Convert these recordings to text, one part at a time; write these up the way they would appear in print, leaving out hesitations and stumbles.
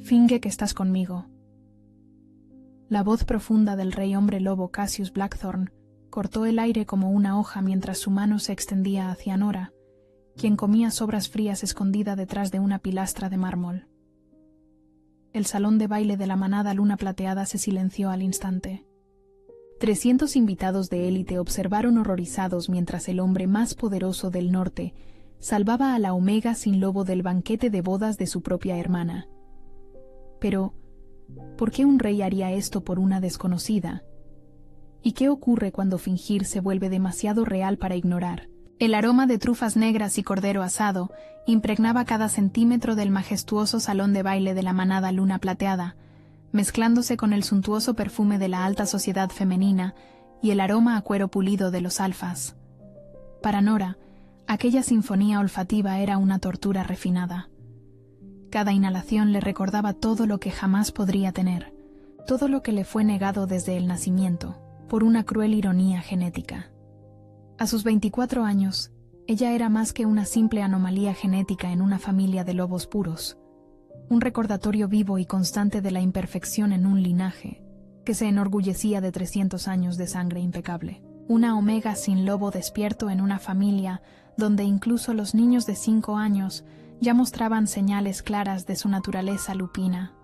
Finge que estás conmigo. La voz profunda del rey hombre lobo Cassius Blackthorn cortó el aire como una hoja mientras su mano se extendía hacia Nora, quien comía sobras frías escondida detrás de una pilastra de mármol. El salón de baile de la manada Luna Plateada se silenció al instante. 300 invitados de élite observaron horrorizados mientras el hombre más poderoso del norte salvaba a la Omega sin lobo del banquete de bodas de su propia hermana. Pero, ¿por qué un rey haría esto por una desconocida? ¿Y qué ocurre cuando fingir se vuelve demasiado real para ignorar? El aroma de trufas negras y cordero asado impregnaba cada centímetro del majestuoso salón de baile de la manada Luna Plateada, mezclándose con el suntuoso perfume de la alta sociedad femenina y el aroma a cuero pulido de los alfas. Para Nora, aquella sinfonía olfativa era una tortura refinada. Cada inhalación le recordaba todo lo que jamás podría tener, todo lo que le fue negado desde el nacimiento, por una cruel ironía genética. A sus 24 años, ella era más que una simple anomalía genética en una familia de lobos puros, un recordatorio vivo y constante de la imperfección en un linaje que se enorgullecía de 300 años de sangre impecable. Una Omega sin lobo despierto en una familia donde incluso los niños de 5 años ya mostraban señales claras de su naturaleza lupina.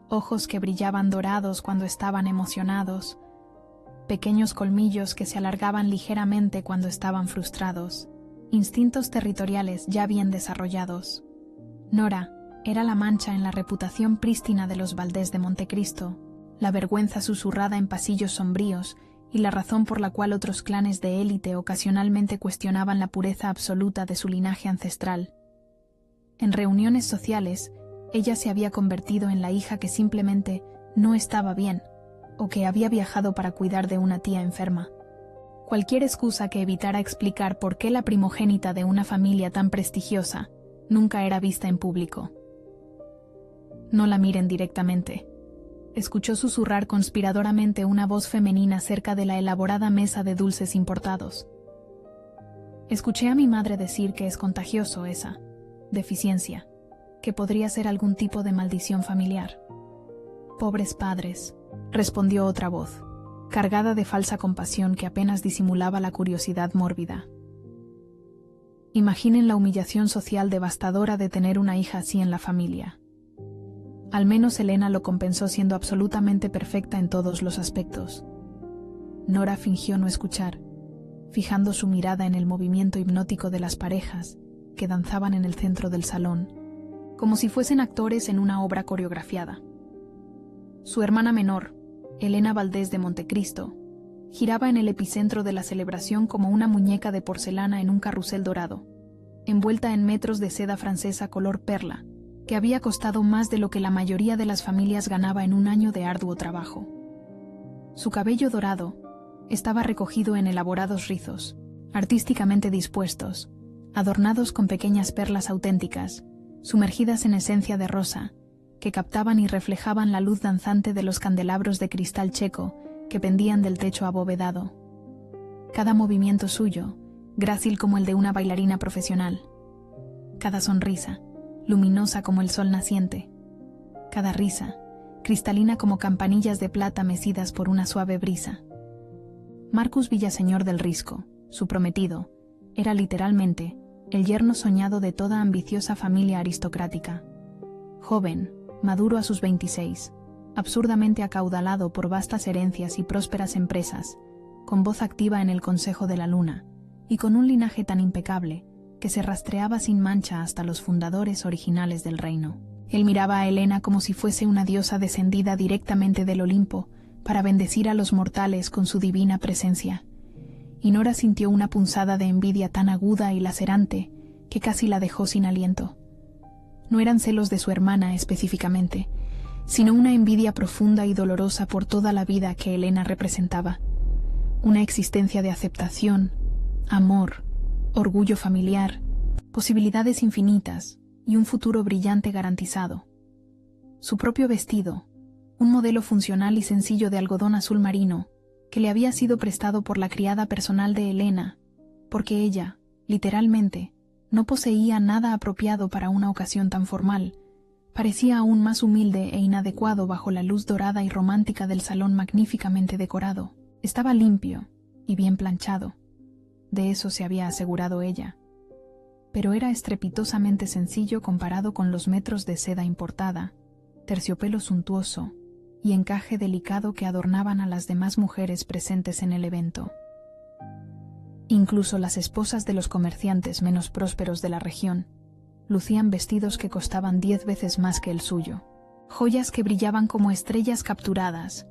Ojos que brillaban dorados cuando estaban emocionados, pequeños colmillos que se alargaban ligeramente cuando estaban frustrados, instintos territoriales ya bien desarrollados. Nora era la mancha en la reputación prístina de los Valdés de Montecristo, la vergüenza susurrada en pasillos sombríos y la razón por la cual otros clanes de élite ocasionalmente cuestionaban la pureza absoluta de su linaje ancestral. En reuniones sociales, ella se había convertido en la hija que simplemente no estaba bien, o que había viajado para cuidar de una tía enferma. Cualquier excusa que evitara explicar por qué la primogénita de una familia tan prestigiosa nunca era vista en público. No la miren directamente. Escuchó susurrar conspiradoramente una voz femenina cerca de la elaborada mesa de dulces importados. Escuché a mi madre decir que es contagioso esa deficiencia, que podría ser algún tipo de maldición familiar. Pobres padres, respondió otra voz, cargada de falsa compasión que apenas disimulaba la curiosidad mórbida. Imaginen la humillación social devastadora de tener una hija así en la familia. Al menos Elena lo compensó siendo absolutamente perfecta en todos los aspectos. Nora fingió no escuchar, fijando su mirada en el movimiento hipnótico de las parejas que danzaban en el centro del salón, como si fuesen actores en una obra coreografiada. Su hermana menor, Elena Valdés de Montecristo, giraba en el epicentro de la celebración como una muñeca de porcelana en un carrusel dorado, envuelta en metros de seda francesa color perla, que había costado más de lo que la mayoría de las familias ganaba en un año de arduo trabajo. Su cabello dorado estaba recogido en elaborados rizos, artísticamente dispuestos, adornados con pequeñas perlas auténticas, sumergidas en esencia de rosa, que captaban y reflejaban la luz danzante de los candelabros de cristal checo que pendían del techo abovedado. Cada movimiento suyo, grácil como el de una bailarina profesional. Cada sonrisa, luminosa como el sol naciente. Cada risa, cristalina como campanillas de plata mecidas por una suave brisa. Marcus Villaseñor del Risco, su prometido, era literalmente el yerno soñado de toda ambiciosa familia aristocrática. Joven, maduro a sus 26, absurdamente acaudalado por vastas herencias y prósperas empresas, con voz activa en el Consejo de la Luna, y con un linaje tan impecable que se rastreaba sin mancha hasta los fundadores originales del reino. Él miraba a Elena como si fuese una diosa descendida directamente del Olimpo para bendecir a los mortales con su divina presencia, y Nora sintió una punzada de envidia tan aguda y lacerante que casi la dejó sin aliento. No eran celos de su hermana específicamente, sino una envidia profunda y dolorosa por toda la vida que Elena representaba. Una existencia de aceptación, amor, orgullo familiar, posibilidades infinitas y un futuro brillante garantizado. Su propio vestido, un modelo funcional y sencillo de algodón azul marino, que le había sido prestado por la criada personal de Elena, porque ella, literalmente, no poseía nada apropiado para una ocasión tan formal, Parecía aún más humilde e inadecuado bajo la luz dorada y romántica del salón magníficamente decorado. Estaba limpio y bien planchado. De eso se había asegurado ella. Pero era estrepitosamente sencillo comparado con los metros de seda importada, terciopelo suntuoso y encaje delicado que adornaban a las demás mujeres presentes en el evento. Incluso las esposas de los comerciantes menos prósperos de la región lucían vestidos que costaban 10 veces más que el suyo, joyas que brillaban como estrellas capturadas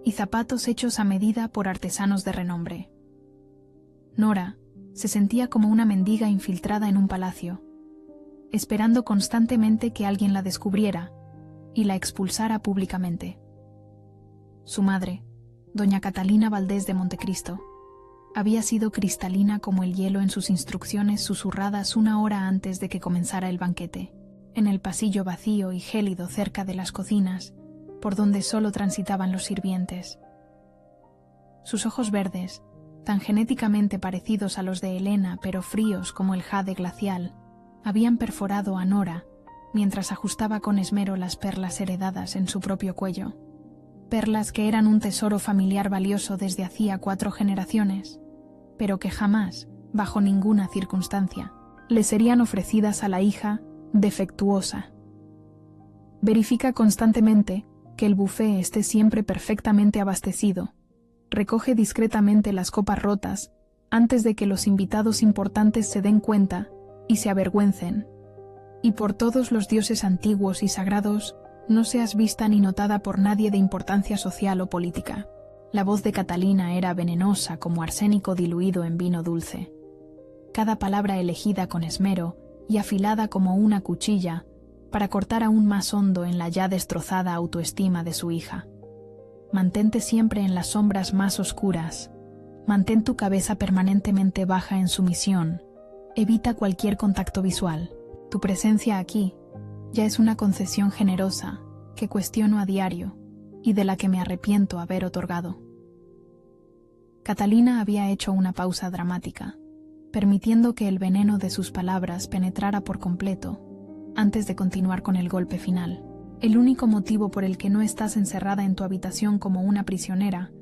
y zapatos hechos a medida por artesanos de renombre. Nora se sentía como una mendiga infiltrada en un palacio, esperando constantemente que alguien la descubriera y la expulsara públicamente. Su madre, doña Catalina Valdés de Montecristo, había sido cristalina como el hielo en sus instrucciones susurradas 1 hora antes de que comenzara el banquete, en el pasillo vacío y gélido cerca de las cocinas, por donde solo transitaban los sirvientes. Sus ojos verdes, tan genéticamente parecidos a los de Helena pero fríos como el jade glacial, habían perforado a Nora mientras ajustaba con esmero las perlas heredadas en su propio cuello. Perlas que eran un tesoro familiar valioso desde hacía 4 generaciones, pero que jamás, bajo ninguna circunstancia, le serían ofrecidas a la hija defectuosa. Verifica constantemente que el buffet esté siempre perfectamente abastecido. Recoge discretamente las copas rotas antes de que los invitados importantes se den cuenta y se avergüencen. Y por todos los dioses antiguos y sagrados, no seas vista ni notada por nadie de importancia social o política. La voz de Catalina era venenosa como arsénico diluido en vino dulce. Cada palabra elegida con esmero y afilada como una cuchilla para cortar aún más hondo en la ya destrozada autoestima de su hija. Mantente siempre en las sombras más oscuras. Mantén tu cabeza permanentemente baja en sumisión. Evita cualquier contacto visual. Tu presencia aquí ya es una concesión generosa que cuestiono a diario y de la que me arrepiento haber otorgado. Catalina había hecho una pausa dramática, permitiendo que el veneno de sus palabras penetrara por completo, antes de continuar con el golpe final. El único motivo por el que no estás encerrada en tu habitación como una prisionera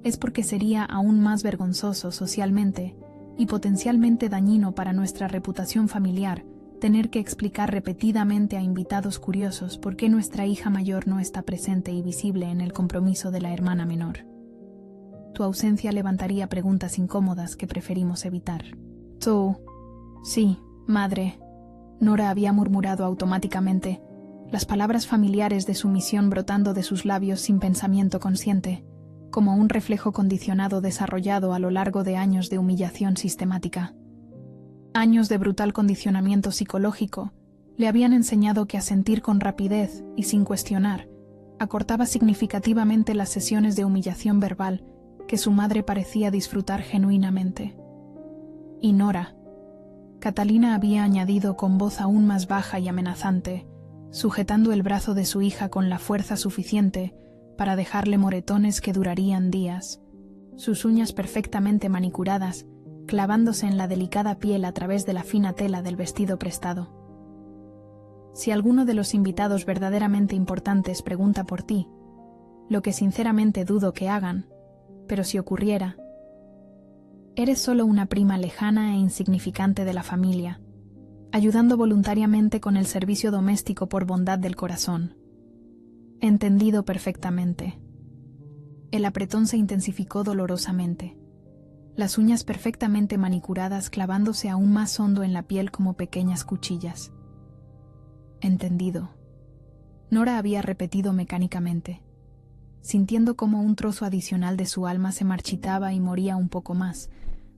es porque sería aún más vergonzoso socialmente y potencialmente dañino para nuestra reputación familiar tener que explicar repetidamente a invitados curiosos por qué nuestra hija mayor no está presente y visible en el compromiso de la hermana menor. Tu ausencia levantaría preguntas incómodas que preferimos evitar. Tú... Sí, madre. Nora había murmurado automáticamente, las palabras familiares de sumisión brotando de sus labios sin pensamiento consciente, como un reflejo condicionado desarrollado a lo largo de años de humillación sistemática. Años de brutal condicionamiento psicológico le habían enseñado que asentir con rapidez y sin cuestionar acortaba significativamente las sesiones de humillación verbal que su madre parecía disfrutar genuinamente. Y Nora. Catalina había añadido con voz aún más baja y amenazante, sujetando el brazo de su hija con la fuerza suficiente para dejarle moretones que durarían días, sus uñas perfectamente manicuradas, clavándose en la delicada piel a través de la fina tela del vestido prestado. Si alguno de los invitados verdaderamente importantes pregunta por ti, lo que sinceramente dudo que hagan, pero si ocurriera, eres solo una prima lejana e insignificante de la familia, ayudando voluntariamente con el servicio doméstico por bondad del corazón. Entendido perfectamente. El apretón se intensificó dolorosamente, las uñas perfectamente manicuradas clavándose aún más hondo en la piel como pequeñas cuchillas. Entendido. Nora había repetido mecánicamente, sintiendo como un trozo adicional de su alma se marchitaba y moría un poco más,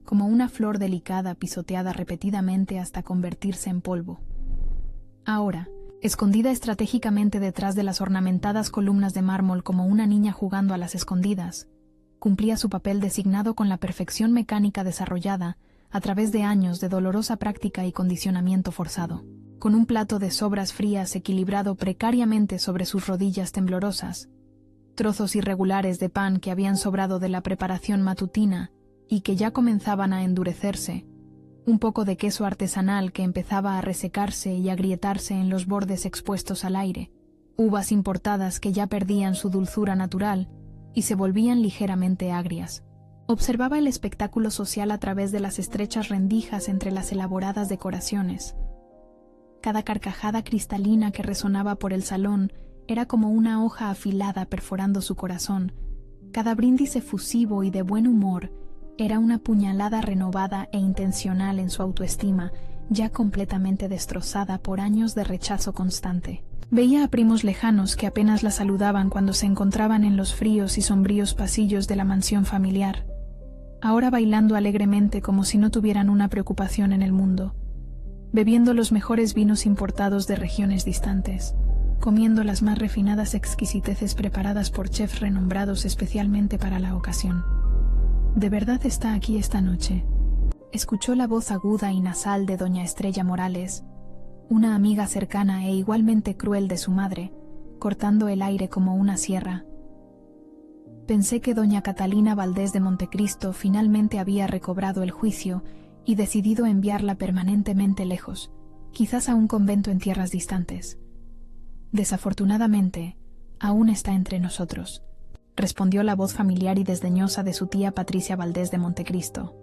como una flor delicada pisoteada repetidamente hasta convertirse en polvo. Ahora, escondida estratégicamente detrás de las ornamentadas columnas de mármol como una niña jugando a las escondidas, cumplía su papel designado con la perfección mecánica desarrollada a través de años de dolorosa práctica y condicionamiento forzado, con un plato de sobras frías equilibrado precariamente sobre sus rodillas temblorosas, trozos irregulares de pan que habían sobrado de la preparación matutina y que ya comenzaban a endurecerse, un poco de queso artesanal que empezaba a resecarse y agrietarse en los bordes expuestos al aire, uvas importadas que ya perdían su dulzura natural y se volvían ligeramente agrias. Observaba el espectáculo social a través de las estrechas rendijas entre las elaboradas decoraciones. Cada carcajada cristalina que resonaba por el salón era como una hoja afilada perforando su corazón. Cada brindis efusivo y de buen humor era una puñalada renovada e intencional en su autoestima, ya completamente destrozada por años de rechazo constante. Veía a primos lejanos que apenas la saludaban cuando se encontraban en los fríos y sombríos pasillos de la mansión familiar, ahora bailando alegremente como si no tuvieran una preocupación en el mundo, bebiendo los mejores vinos importados de regiones distantes, comiendo las más refinadas exquisiteces preparadas por chefs renombrados especialmente para la ocasión. ¿De verdad está aquí esta noche?, escuchó la voz aguda y nasal de doña Estrella Morales, una amiga cercana e igualmente cruel de su madre, cortando el aire como una sierra. Pensé que doña Catalina Valdés de Montecristo finalmente había recobrado el juicio y decidido enviarla permanentemente lejos, quizás a un convento en tierras distantes. Desafortunadamente, aún está entre nosotros, respondió la voz familiar y desdeñosa de su tía Patricia Valdés de Montecristo,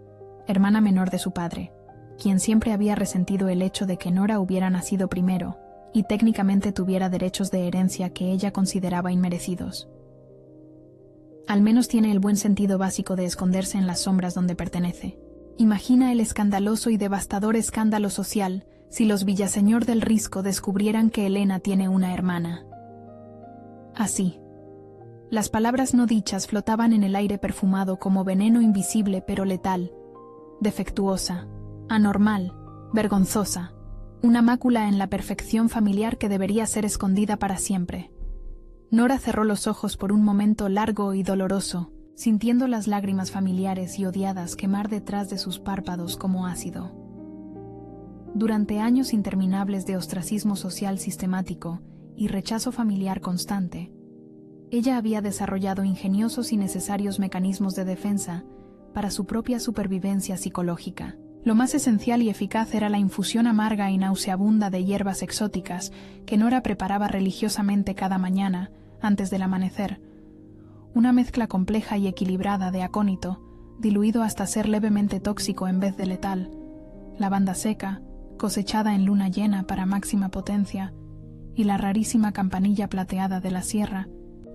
hermana menor de su padre, quien siempre había resentido el hecho de que Nora hubiera nacido primero y técnicamente tuviera derechos de herencia que ella consideraba inmerecidos. Al menos tiene el buen sentido básico de esconderse en las sombras donde pertenece. Imagina el escandaloso y devastador escándalo social si los Villaseñor del Risco descubrieran que Elena tiene una hermana. Así. Las palabras no dichas flotaban en el aire perfumado como veneno invisible pero letal, defectuosa, anormal, vergonzosa, una mácula en la perfección familiar que debería ser escondida para siempre. Nora cerró los ojos por un momento largo y doloroso, sintiendo las lágrimas familiares y odiadas quemar detrás de sus párpados como ácido. Durante años interminables de ostracismo social sistemático y rechazo familiar constante, ella había desarrollado ingeniosos y necesarios mecanismos de defensa para su propia supervivencia psicológica. Lo más esencial y eficaz era la infusión amarga y nauseabunda de hierbas exóticas que Nora preparaba religiosamente cada mañana antes del amanecer, una mezcla compleja y equilibrada de acónito, diluido hasta ser levemente tóxico en vez de letal, lavanda seca, cosechada en luna llena para máxima potencia, y la rarísima campanilla plateada de la sierra,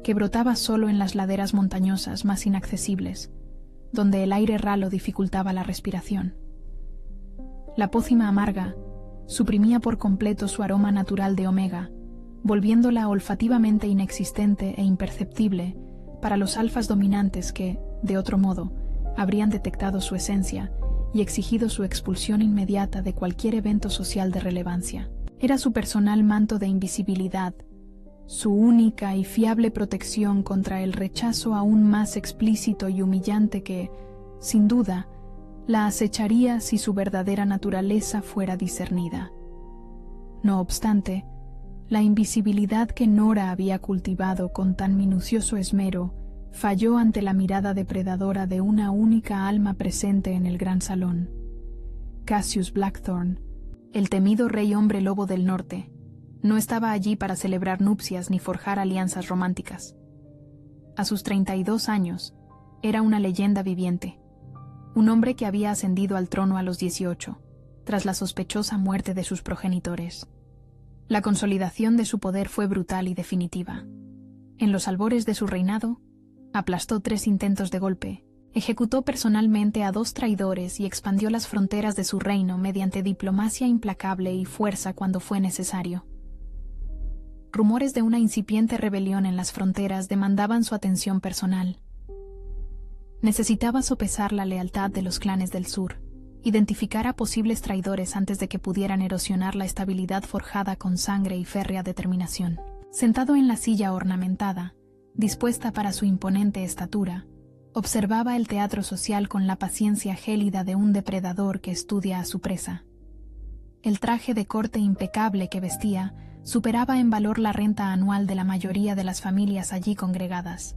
que brotaba solo en las laderas montañosas más inaccesibles, donde el aire ralo dificultaba la respiración. La pócima amarga suprimía por completo su aroma natural de omega, volviéndola olfativamente inexistente e imperceptible para los alfas dominantes que, de otro modo, habrían detectado su esencia y exigido su expulsión inmediata de cualquier evento social de relevancia. Era su personal manto de invisibilidad, su única y fiable protección contra el rechazo aún más explícito y humillante que, sin duda, la acecharía si su verdadera naturaleza fuera discernida. No obstante, la invisibilidad que Nora había cultivado con tan minucioso esmero falló ante la mirada depredadora de una única alma presente en el gran salón. Cassius Blackthorne, el temido rey hombre lobo del norte, no estaba allí para celebrar nupcias ni forjar alianzas románticas. A sus 32 años, era una leyenda viviente, un hombre que había ascendido al trono a los 18, tras la sospechosa muerte de sus progenitores. La consolidación de su poder fue brutal y definitiva. En los albores de su reinado, aplastó 3 intentos de golpe, ejecutó personalmente a 2 traidores y expandió las fronteras de su reino mediante diplomacia implacable y fuerza cuando fue necesario. Rumores de una incipiente rebelión en las fronteras demandaban su atención personal. Necesitaba sopesar la lealtad de los clanes del sur, identificar a posibles traidores antes de que pudieran erosionar la estabilidad forjada con sangre y férrea determinación. Sentado en la silla ornamentada, dispuesta para su imponente estatura, observaba el teatro social con la paciencia gélida de un depredador que estudia a su presa. El traje de corte impecable que vestía superaba en valor la renta anual de la mayoría de las familias allí congregadas.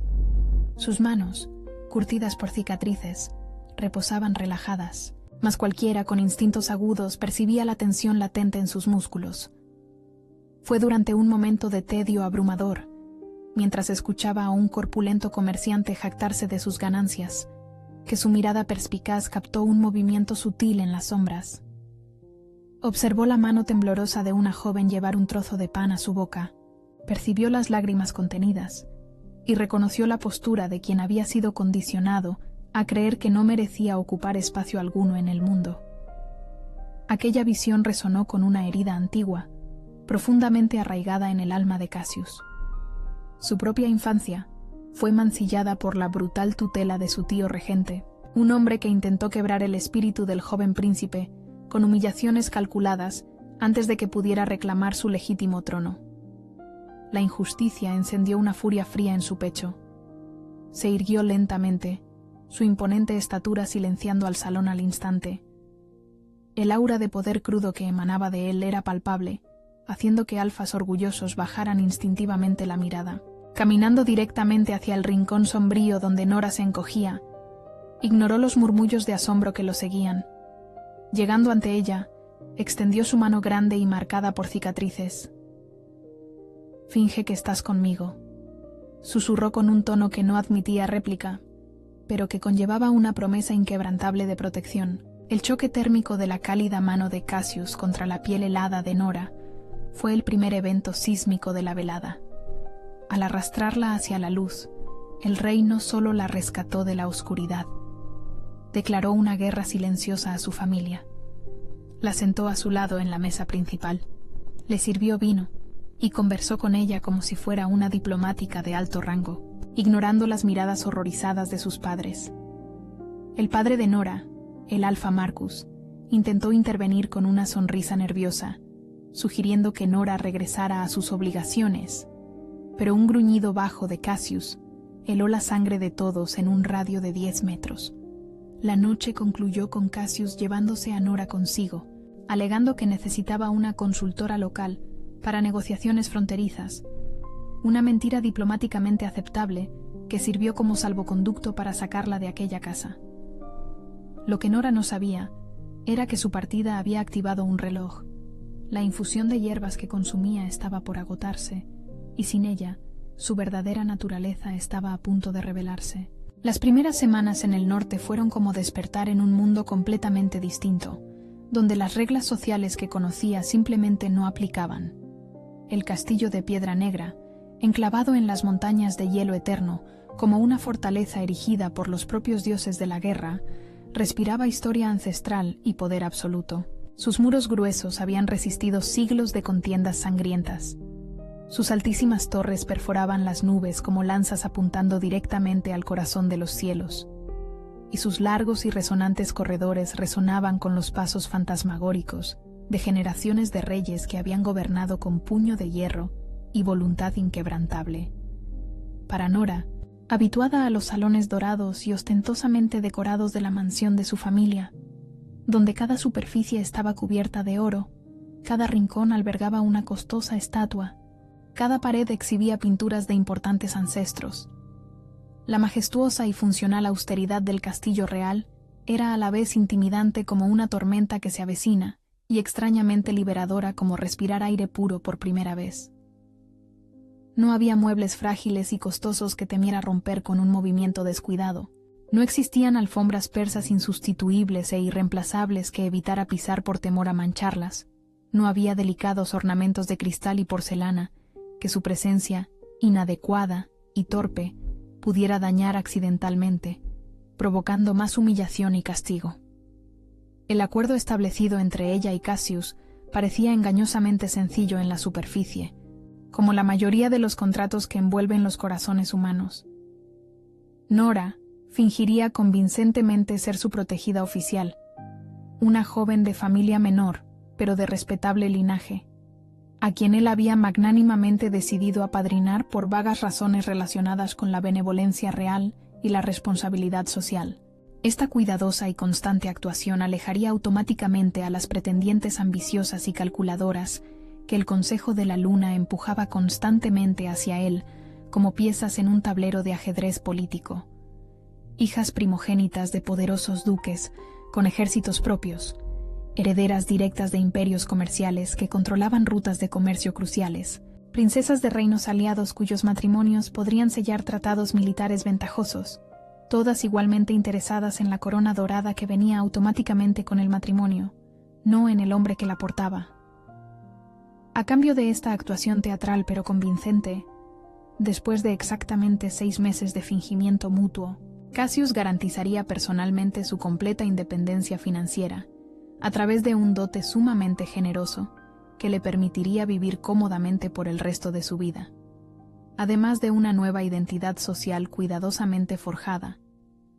Sus manos, curtidas por cicatrices, reposaban relajadas, mas cualquiera con instintos agudos percibía la tensión latente en sus músculos. Fue durante un momento de tedio abrumador, mientras escuchaba a un corpulento comerciante jactarse de sus ganancias, que su mirada perspicaz captó un movimiento sutil en las sombras. Observó la mano temblorosa de una joven llevar un trozo de pan a su boca, percibió las lágrimas contenidas y reconoció la postura de quien había sido condicionado a creer que no merecía ocupar espacio alguno en el mundo. Aquella visión resonó con una herida antigua, profundamente arraigada en el alma de Cassius. Su propia infancia fue mancillada por la brutal tutela de su tío regente, un hombre que intentó quebrar el espíritu del joven príncipe con humillaciones calculadas antes de que pudiera reclamar su legítimo trono. La injusticia encendió una furia fría en su pecho. Se irguió lentamente, su imponente estatura silenciando al salón al instante. El aura de poder crudo que emanaba de él era palpable, haciendo que alfas orgullosos bajaran instintivamente la mirada. Caminando directamente hacia el rincón sombrío donde Nora se encogía, ignoró los murmullos de asombro que lo seguían. Llegando ante ella, extendió su mano grande y marcada por cicatrices. «Finge que estás conmigo», susurró con un tono que no admitía réplica, pero que conllevaba una promesa inquebrantable de protección. El choque térmico de la cálida mano de Cassius contra la piel helada de Nora fue el primer evento sísmico de la velada. Al arrastrarla hacia la luz, el rey no solo la rescató de la oscuridad, declaró una guerra silenciosa a su familia. La sentó a su lado en la mesa principal, le sirvió vino y conversó con ella como si fuera una diplomática de alto rango, ignorando las miradas horrorizadas de sus padres. El padre de Nora, el Alfa Marcus, intentó intervenir con una sonrisa nerviosa, sugiriendo que Nora regresara a sus obligaciones, pero un gruñido bajo de Cassius heló la sangre de todos en un radio de 10 metros. La noche concluyó con Cassius llevándose a Nora consigo, alegando que necesitaba una consultora local para negociaciones fronterizas, una mentira diplomáticamente aceptable que sirvió como salvoconducto para sacarla de aquella casa. Lo que Nora no sabía era que su partida había activado un reloj. La infusión de hierbas que consumía estaba por agotarse, y sin ella, su verdadera naturaleza estaba a punto de revelarse. Las primeras semanas en el norte fueron como despertar en un mundo completamente distinto, donde las reglas sociales que conocía simplemente no aplicaban. El castillo de Piedra Negra, enclavado en las montañas de hielo eterno, como una fortaleza erigida por los propios dioses de la guerra, respiraba historia ancestral y poder absoluto. Sus muros gruesos habían resistido siglos de contiendas sangrientas. Sus altísimas torres perforaban las nubes como lanzas apuntando directamente al corazón de los cielos, y sus largos y resonantes corredores resonaban con los pasos fantasmagóricos de generaciones de reyes que habían gobernado con puño de hierro y voluntad inquebrantable. Para Nora, habituada a los salones dorados y ostentosamente decorados de la mansión de su familia, donde cada superficie estaba cubierta de oro, cada rincón albergaba una costosa estatua, cada pared exhibía pinturas de importantes ancestros. La majestuosa y funcional austeridad del castillo real era a la vez intimidante como una tormenta que se avecina y extrañamente liberadora como respirar aire puro por primera vez. No había muebles frágiles y costosos que temiera romper con un movimiento descuidado. No existían alfombras persas insustituibles e irreemplazables que evitara pisar por temor a mancharlas. No había delicados ornamentos de cristal y porcelana que su presencia, inadecuada y torpe, pudiera dañar accidentalmente, provocando más humillación y castigo. El acuerdo establecido entre ella y Cassius parecía engañosamente sencillo en la superficie, como la mayoría de los contratos que envuelven los corazones humanos. Nora fingiría convincentemente ser su protegida oficial, una joven de familia menor, pero de respetable linaje, a quien él había magnánimamente decidido apadrinar por vagas razones relacionadas con la benevolencia real y la responsabilidad social. Esta cuidadosa y constante actuación alejaría automáticamente a las pretendientes ambiciosas y calculadoras que el Consejo de la Luna empujaba constantemente hacia él como piezas en un tablero de ajedrez político. Hijas primogénitas de poderosos duques, con ejércitos propios, herederas directas de imperios comerciales que controlaban rutas de comercio cruciales, princesas de reinos aliados cuyos matrimonios podrían sellar tratados militares ventajosos, todas igualmente interesadas en la corona dorada que venía automáticamente con el matrimonio, no en el hombre que la portaba. A cambio de esta actuación teatral pero convincente, después de exactamente 6 meses de fingimiento mutuo, Cassius garantizaría personalmente su completa independencia financiera, a través de un dote sumamente generoso que le permitiría vivir cómodamente por el resto de su vida, además de una nueva identidad social cuidadosamente forjada,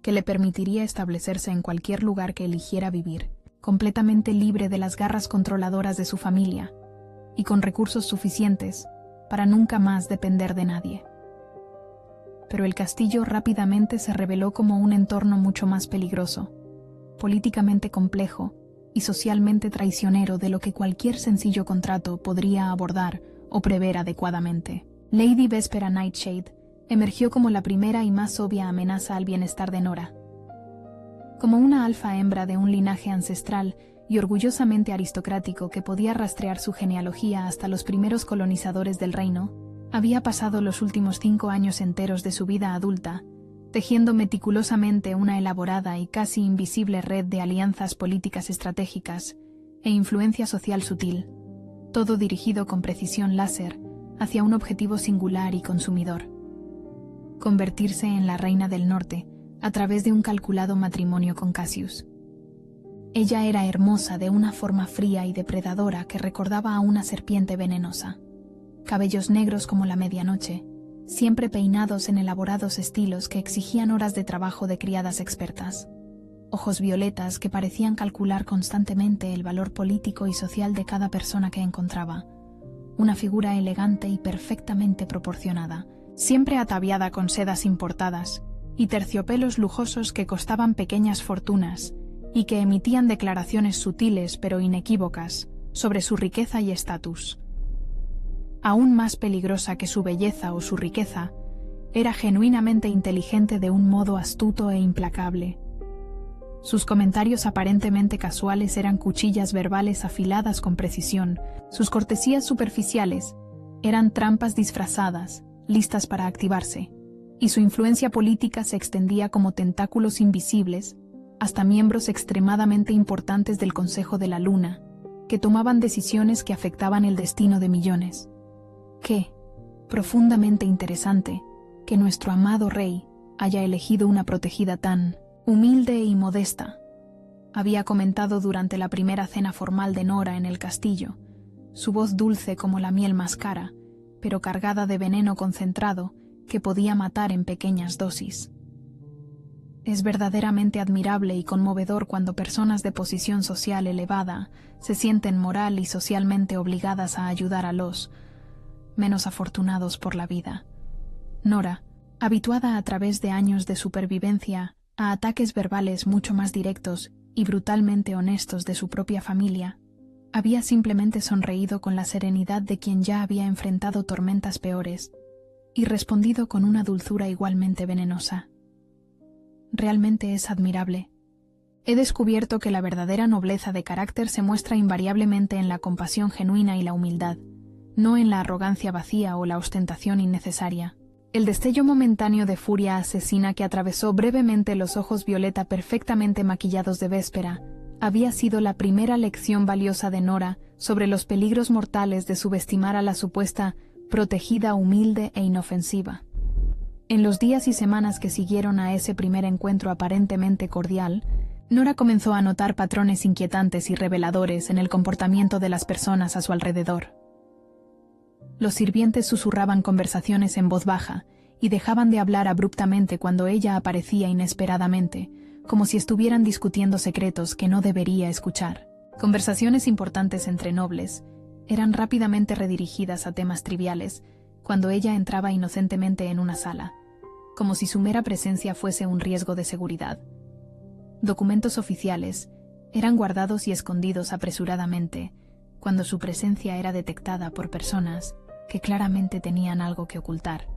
que le permitiría establecerse en cualquier lugar que eligiera vivir, completamente libre de las garras controladoras de su familia, y con recursos suficientes para nunca más depender de nadie. Pero el castillo rápidamente se reveló como un entorno mucho más peligroso, políticamente complejo y socialmente traicionero de lo que cualquier sencillo contrato podría abordar o prever adecuadamente. Lady Véspera Nightshade emergió como la primera y más obvia amenaza al bienestar de Nora. Como una alfa hembra de un linaje ancestral y orgullosamente aristocrático que podía rastrear su genealogía hasta los primeros colonizadores del reino, había pasado los últimos 5 años enteros de su vida adulta, tejiendo meticulosamente una elaborada y casi invisible red de alianzas políticas estratégicas e influencia social sutil, todo dirigido con precisión láser hacia un objetivo singular y consumidor: convertirse en la reina del norte a través de un calculado matrimonio con Cassius. Ella era hermosa de una forma fría y depredadora que recordaba a una serpiente venenosa. Cabellos negros como la medianoche, siempre peinados en elaborados estilos que exigían horas de trabajo de criadas expertas. Ojos violetas que parecían calcular constantemente el valor político y social de cada persona que encontraba. Una figura elegante y perfectamente proporcionada, siempre ataviada con sedas importadas, y terciopelos lujosos que costaban pequeñas fortunas, y que emitían declaraciones sutiles pero inequívocas sobre su riqueza y estatus. Aún más peligrosa que su belleza o su riqueza, era genuinamente inteligente de un modo astuto e implacable. Sus comentarios aparentemente casuales eran cuchillas verbales afiladas con precisión, sus cortesías superficiales eran trampas disfrazadas, listas para activarse, y su influencia política se extendía como tentáculos invisibles hasta miembros extremadamente importantes del Consejo de la Luna, que tomaban decisiones que afectaban el destino de millones. Qué profundamente interesante que nuestro amado rey haya elegido una protegida tan humilde y modesta, había comentado durante la primera cena formal de Nora en el castillo, su voz dulce como la miel más cara, pero cargada de veneno concentrado que podía matar en pequeñas dosis. Es verdaderamente admirable y conmovedor cuando personas de posición social elevada se sienten moral y socialmente obligadas a ayudar a los menos afortunados por la vida. Nora, habituada a través de años de supervivencia a ataques verbales mucho más directos y brutalmente honestos de su propia familia, había simplemente sonreído con la serenidad de quien ya había enfrentado tormentas peores y respondido con una dulzura igualmente venenosa. Realmente es admirable. He descubierto que la verdadera nobleza de carácter se muestra invariablemente en la compasión genuina y la humildad, no en la arrogancia vacía o la ostentación innecesaria. El destello momentáneo de furia asesina que atravesó brevemente los ojos violeta perfectamente maquillados de Véspera había sido la primera lección valiosa de Nora sobre los peligros mortales de subestimar a la supuesta protegida humilde e inofensiva. En los días y semanas que siguieron a ese primer encuentro aparentemente cordial, Nora comenzó a notar patrones inquietantes y reveladores en el comportamiento de las personas a su alrededor. Los sirvientes susurraban conversaciones en voz baja y dejaban de hablar abruptamente cuando ella aparecía inesperadamente, como si estuvieran discutiendo secretos que no debería escuchar. Conversaciones importantes entre nobles eran rápidamente redirigidas a temas triviales cuando ella entraba inocentemente en una sala, como si su mera presencia fuese un riesgo de seguridad. Documentos oficiales eran guardados y escondidos apresuradamente cuando su presencia era detectada por personas que claramente tenían algo que ocultar.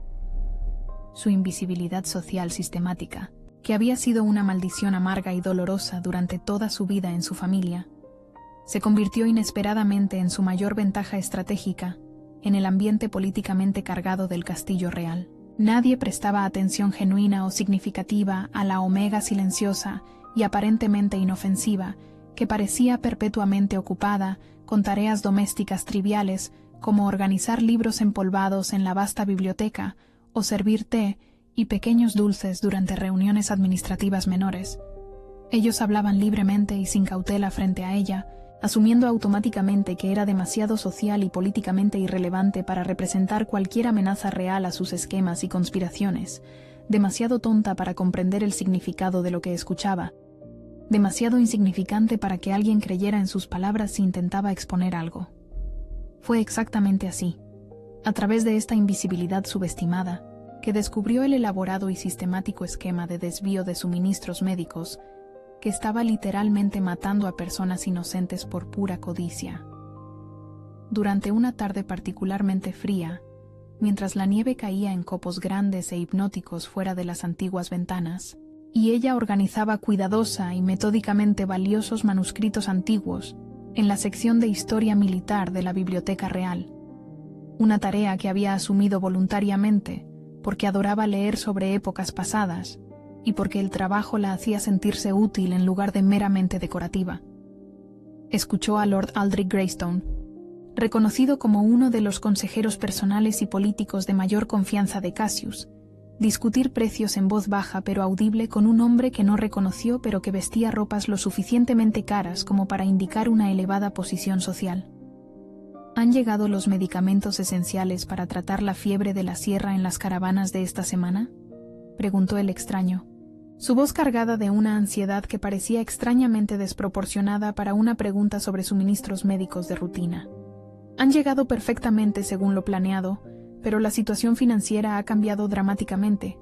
Su invisibilidad social sistemática, que había sido una maldición amarga y dolorosa durante toda su vida en su familia, se convirtió inesperadamente en su mayor ventaja estratégica en el ambiente políticamente cargado del castillo real. Nadie prestaba atención genuina o significativa a la Omega silenciosa y aparentemente inofensiva, que parecía perpetuamente ocupada con tareas domésticas triviales como organizar libros empolvados en la vasta biblioteca o servir té y pequeños dulces durante reuniones administrativas menores. Ellos hablaban libremente y sin cautela frente a ella, asumiendo automáticamente que era demasiado social y políticamente irrelevante para representar cualquier amenaza real a sus esquemas y conspiraciones, demasiado tonta para comprender el significado de lo que escuchaba, demasiado insignificante para que alguien creyera en sus palabras si intentaba exponer algo. Fue exactamente así, a través de esta invisibilidad subestimada, que descubrió el elaborado y sistemático esquema de desvío de suministros médicos que estaba literalmente matando a personas inocentes por pura codicia. Durante una tarde particularmente fría, mientras la nieve caía en copos grandes e hipnóticos fuera de las antiguas ventanas, y ella organizaba cuidadosa y metódicamente valiosos manuscritos antiguos en la sección de Historia Militar de la Biblioteca Real, una tarea que había asumido voluntariamente porque adoraba leer sobre épocas pasadas y porque el trabajo la hacía sentirse útil en lugar de meramente decorativa. Escuchó a Lord Aldrich Greystone, reconocido como uno de los consejeros personales y políticos de mayor confianza de Cassius, discutir precios en voz baja pero audible con un hombre que no reconoció pero que vestía ropas lo suficientemente caras como para indicar una elevada posición social. ¿Han llegado los medicamentos esenciales para tratar la fiebre de la sierra en las caravanas de esta semana?, preguntó el extraño, su voz cargada de una ansiedad que parecía extrañamente desproporcionada para una pregunta sobre suministros médicos de rutina. Han llegado perfectamente según lo planeado, pero la situación financiera ha cambiado dramáticamente,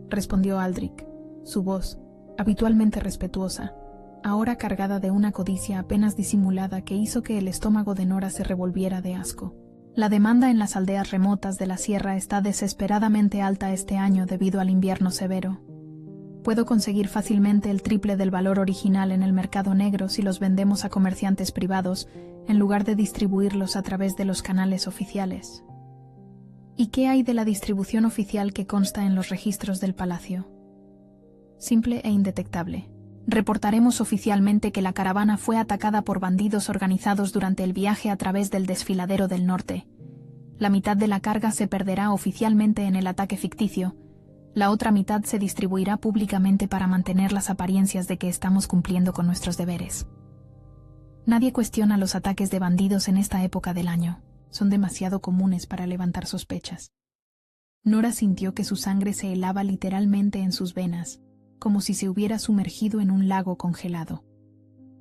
respondió Aldrich, su voz, habitualmente respetuosa, ahora cargada de una codicia apenas disimulada que hizo que el estómago de Nora se revolviera de asco. La demanda en las aldeas remotas de la sierra está desesperadamente alta este año debido al invierno severo. Puedo conseguir fácilmente el triple del valor original en el mercado negro si los vendemos a comerciantes privados en lugar de distribuirlos a través de los canales oficiales. ¿Y qué hay de la distribución oficial que consta en los registros del palacio? Simple e indetectable. Reportaremos oficialmente que la caravana fue atacada por bandidos organizados durante el viaje a través del desfiladero del norte. La mitad de la carga se perderá oficialmente en el ataque ficticio. La otra mitad se distribuirá públicamente para mantener las apariencias de que estamos cumpliendo con nuestros deberes. Nadie cuestiona los ataques de bandidos en esta época del año. Son demasiado comunes para levantar sospechas. Nora sintió que su sangre se helaba literalmente en sus venas, como si se hubiera sumergido en un lago congelado.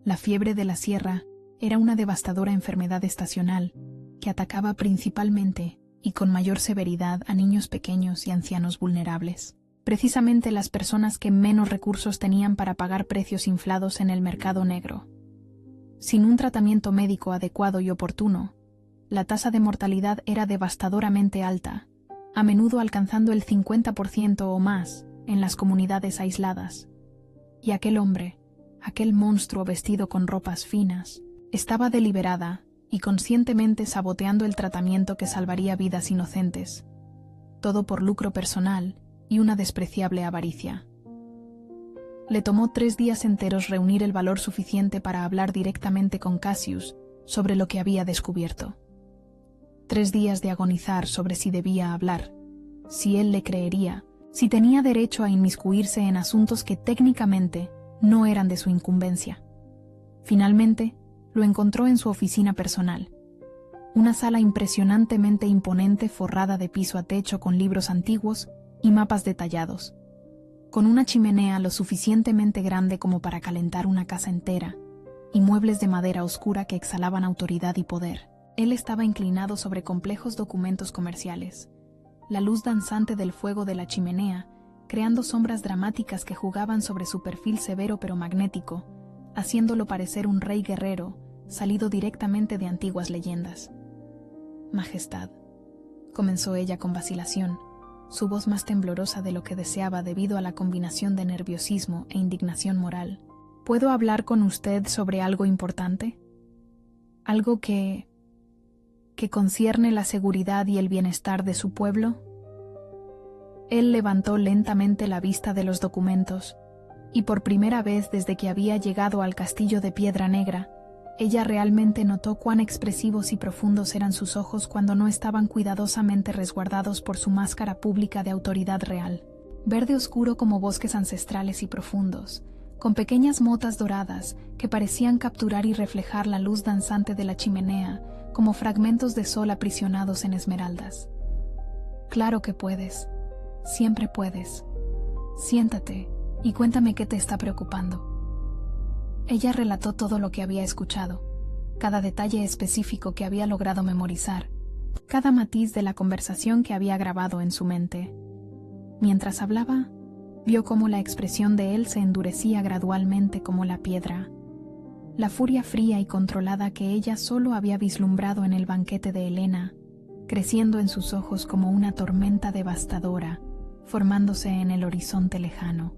La fiebre de la sierra era una devastadora enfermedad estacional que atacaba principalmente y con mayor severidad a niños pequeños y ancianos vulnerables, precisamente las personas que menos recursos tenían para pagar precios inflados en el mercado negro. Sin un tratamiento médico adecuado y oportuno, la tasa de mortalidad era devastadoramente alta, a menudo alcanzando el 50% o más en las comunidades aisladas. Y aquel hombre, aquel monstruo vestido con ropas finas, estaba deliberada y conscientemente saboteando el tratamiento que salvaría vidas inocentes, todo por lucro personal y una despreciable avaricia. Le tomó 3 días enteros reunir el valor suficiente para hablar directamente con Cassius sobre lo que había descubierto. 3 días de agonizar sobre si debía hablar, si él le creería, si tenía derecho a inmiscuirse en asuntos que técnicamente no eran de su incumbencia. Finalmente, lo encontró en su oficina personal, una sala impresionantemente imponente forrada de piso a techo con libros antiguos y mapas detallados, con una chimenea lo suficientemente grande como para calentar una casa entera, y muebles de madera oscura que exhalaban autoridad y poder. Él estaba inclinado sobre complejos documentos comerciales, la luz danzante del fuego de la chimenea, creando sombras dramáticas que jugaban sobre su perfil severo pero magnético, haciéndolo parecer un rey guerrero, salido directamente de antiguas leyendas. Majestad, comenzó ella con vacilación, su voz más temblorosa de lo que deseaba debido a la combinación de nerviosismo e indignación moral. ¿Puedo hablar con usted sobre algo importante? ¿Algo que concierne la seguridad y el bienestar de su pueblo? Él levantó lentamente la vista de los documentos, y por primera vez desde que había llegado al castillo de Piedra Negra, ella realmente notó cuán expresivos y profundos eran sus ojos cuando no estaban cuidadosamente resguardados por su máscara pública de autoridad real. Verde oscuro como bosques ancestrales y profundos, con pequeñas motas doradas que parecían capturar y reflejar la luz danzante de la chimenea como fragmentos de sol aprisionados en esmeraldas. Claro que puedes. Siempre puedes. Siéntate y cuéntame qué te está preocupando. Ella relató todo lo que había escuchado, cada detalle específico que había logrado memorizar, cada matiz de la conversación que había grabado en su mente. Mientras hablaba, vio cómo la expresión de él se endurecía gradualmente como la piedra. La furia fría y controlada que ella solo había vislumbrado en el banquete de Helena, creciendo en sus ojos como una tormenta devastadora, formándose en el horizonte lejano.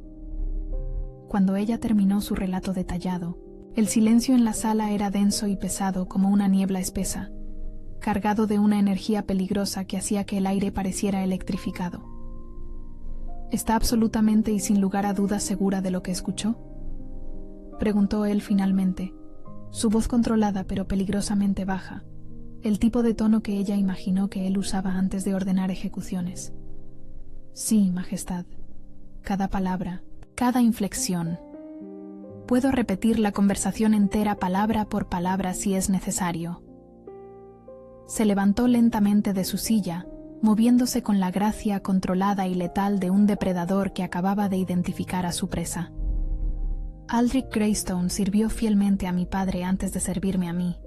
Cuando ella terminó su relato detallado, el silencio en la sala era denso y pesado como una niebla espesa, cargado de una energía peligrosa que hacía que el aire pareciera electrificado. ¿Está absolutamente y sin lugar a dudas segura de lo que escuchó?, preguntó él finalmente, su voz controlada pero peligrosamente baja, el tipo de tono que ella imaginó que él usaba antes de ordenar ejecuciones. Sí, Majestad. Cada palabra, cada inflexión. Puedo repetir la conversación entera palabra por palabra si es necesario. Se levantó lentamente de su silla, moviéndose con la gracia controlada y letal de un depredador que acababa de identificar a su presa. Aldrich Greystone sirvió fielmente a mi padre antes de servirme a mí.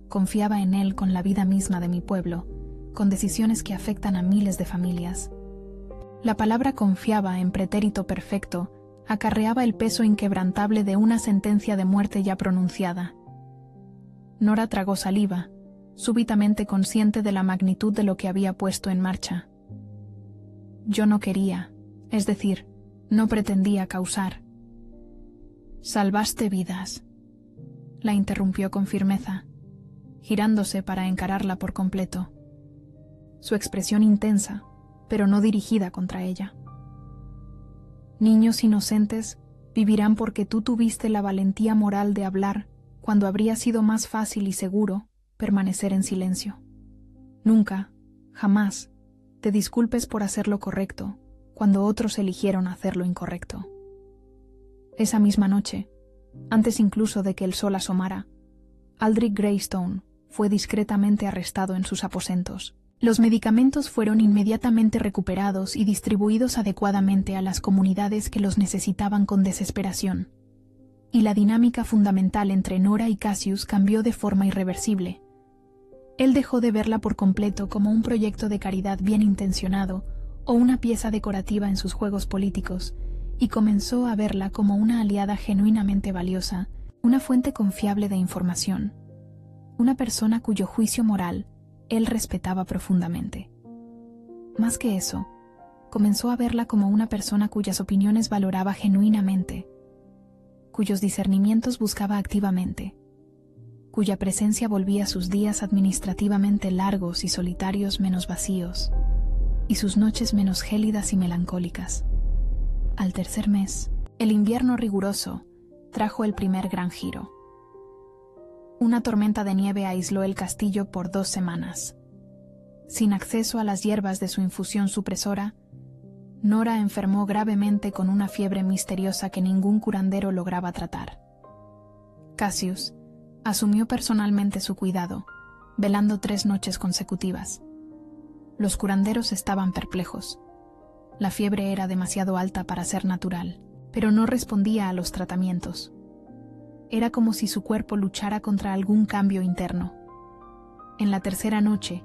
Confiaba en él con la vida misma de mi pueblo, con decisiones que afectan a miles de familias. La palabra confiaba en pretérito perfecto acarreaba el peso inquebrantable de una sentencia de muerte ya pronunciada. Nora tragó saliva, súbitamente consciente de la magnitud de lo que había puesto en marcha. Yo no quería, es decir, no pretendía causar. Salvaste vidas, la interrumpió con firmeza, girándose para encararla por completo. Su expresión intensa, pero no dirigida contra ella. Niños inocentes vivirán porque tú tuviste la valentía moral de hablar cuando habría sido más fácil y seguro permanecer en silencio. Nunca, jamás, te disculpes por hacer lo correcto cuando otros eligieron hacer lo incorrecto. Esa misma noche, antes incluso de que el sol asomara, Aldrich Greystone fue discretamente arrestado en sus aposentos. Los medicamentos fueron inmediatamente recuperados y distribuidos adecuadamente a las comunidades que los necesitaban con desesperación. Y la dinámica fundamental entre Nora y Cassius cambió de forma irreversible. Él dejó de verla por completo como un proyecto de caridad bien intencionado o una pieza decorativa en sus juegos políticos, y comenzó a verla como una aliada genuinamente valiosa, una fuente confiable de información, una persona cuyo juicio moral él respetaba profundamente. Más que eso, comenzó a verla como una persona cuyas opiniones valoraba genuinamente, cuyos discernimientos buscaba activamente, cuya presencia volvía sus días administrativamente largos y solitarios menos vacíos, y sus noches menos gélidas y melancólicas. Al tercer mes, el invierno riguroso trajo el primer gran giro. Una tormenta de nieve aisló el castillo por 2 semanas. Sin acceso a las hierbas de su infusión supresora, Nora enfermó gravemente con una fiebre misteriosa que ningún curandero lograba tratar. Cassius asumió personalmente su cuidado, velando 3 noches consecutivas. Los curanderos estaban perplejos. La fiebre era demasiado alta para ser natural, pero no respondía a los tratamientos. Era como si su cuerpo luchara contra algún cambio interno. En la tercera noche,